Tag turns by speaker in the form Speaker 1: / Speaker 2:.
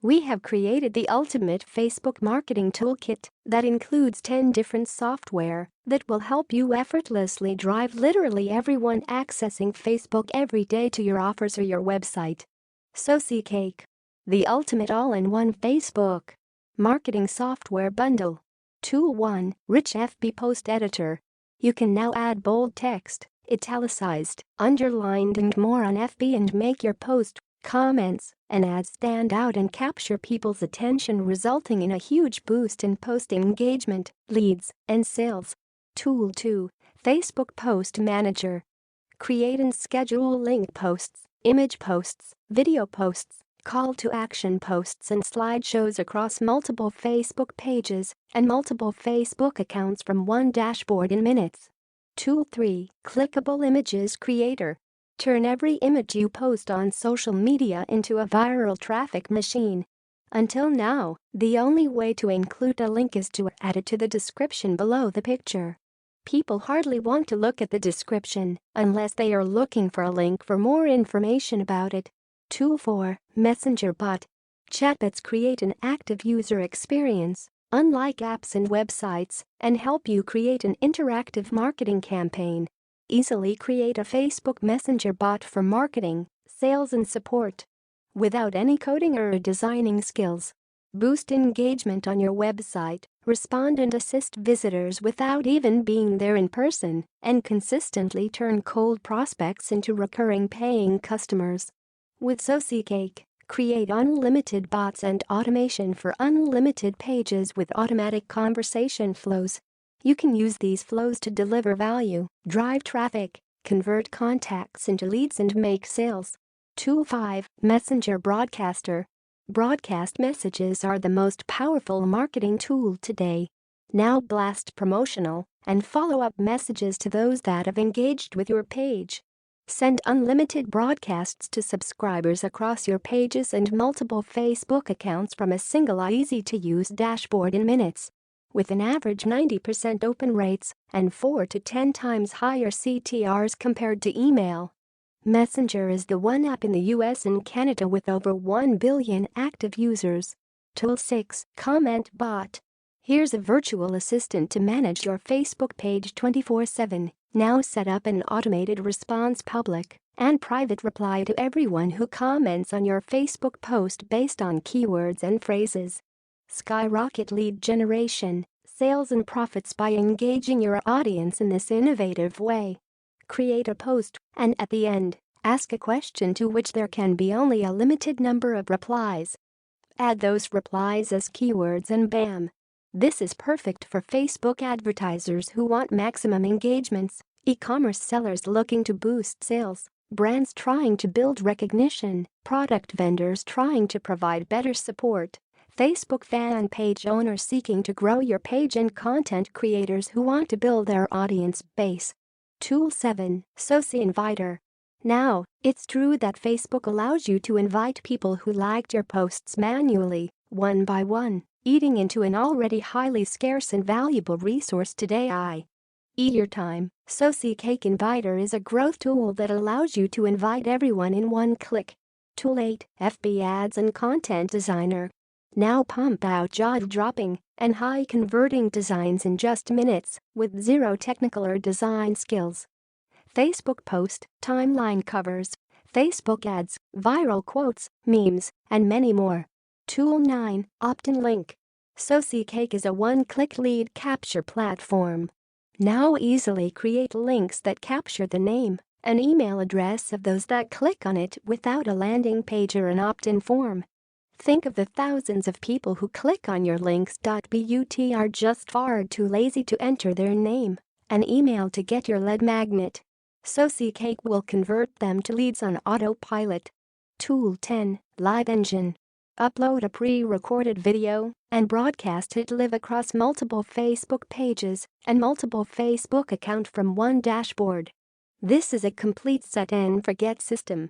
Speaker 1: We have created the ultimate Facebook marketing toolkit that includes 10 different software that will help you effortlessly drive literally everyone accessing Facebook every day to your offers or your website. SociCake, the ultimate all-in-one Facebook marketing software bundle. Tool 1, Rich FB Post Editor. You can now add bold text, italicized, underlined and more on FB and make your post, comments, and ads stand out and capture people's attention, resulting in a huge boost in post engagement, leads, and sales. Tool 2, Facebook Post Manager. Create and schedule link posts, image posts, video posts, call to action posts and slideshows across multiple Facebook pages and multiple Facebook accounts from one dashboard in minutes. Tool 3, Clickable Images Creator. Turn every image you post on social media into a viral traffic machine. Until now, the only way to include a link is to add it to the description below the picture. People hardly want to look at the description unless they are looking for a link for more information about it. Tool 4, Messenger Bot. Chatbots create an active user experience, unlike apps and websites, and help you create an interactive marketing campaign. Easily create a Facebook Messenger bot for marketing, sales and support. Without any coding or designing skills. Boost engagement on your website, respond and assist visitors without even being there in person, and consistently turn cold prospects into recurring paying customers. With SociCake, create unlimited bots and automation for unlimited pages with automatic conversation flows. You can use these flows to deliver value, drive traffic, convert contacts into leads and make sales. Tool 5, Messenger Broadcaster. Broadcast messages are the most powerful marketing tool today. Now blast promotional and follow-up messages to those that have engaged with your page. Send unlimited broadcasts to subscribers across your pages and multiple Facebook accounts from a single easy-to-use dashboard in minutes. With an average 90% open rates and 4 to 10 times higher CTRs compared to email. Messenger is the one app in the US and Canada with over 1 billion active users. Tool 6, Comment Bot. Here's a virtual assistant to manage your Facebook page 24/7. Now set up an automated response, public and private reply to everyone who comments on your Facebook post based on keywords and phrases. Skyrocket lead generation, sales and profits by engaging your audience in this innovative way. Create a post and at the end, ask a question to which there can be only a limited number of replies. Add those replies as keywords and bam! This is perfect for Facebook advertisers who want maximum engagements, e-commerce sellers looking to boost sales, brands trying to build recognition, product vendors trying to provide better support, Facebook fan page owners seeking to grow your page and content creators who want to build their audience base. Tool 7, SociInviter. Now, it's true that Facebook allows you to invite people who liked your posts manually, one by one, eating into an already highly scarce and valuable resource today. Your time. SociCake Inviter is a growth tool that allows you to invite everyone in one click. Tool 8, FB Ads and Content Designer. Now pump out jaw-dropping and high-converting designs in just minutes with zero technical or design skills. Facebook post, timeline covers, Facebook ads, viral quotes, memes, and many more. Tool 9, Opt-in Link. SociCake is a one-click lead capture platform. Now easily create links that capture the name and email address of those that click on it without a landing page or an opt-in form. Think of the thousands of people who click on your links but are just far too lazy to enter their name and email to get your lead magnet. SociCake will convert them to leads on autopilot. Tool 10, Live Engine. Upload a pre-recorded video and broadcast it live across multiple Facebook pages and multiple Facebook accounts from one dashboard. This is a complete set and forget system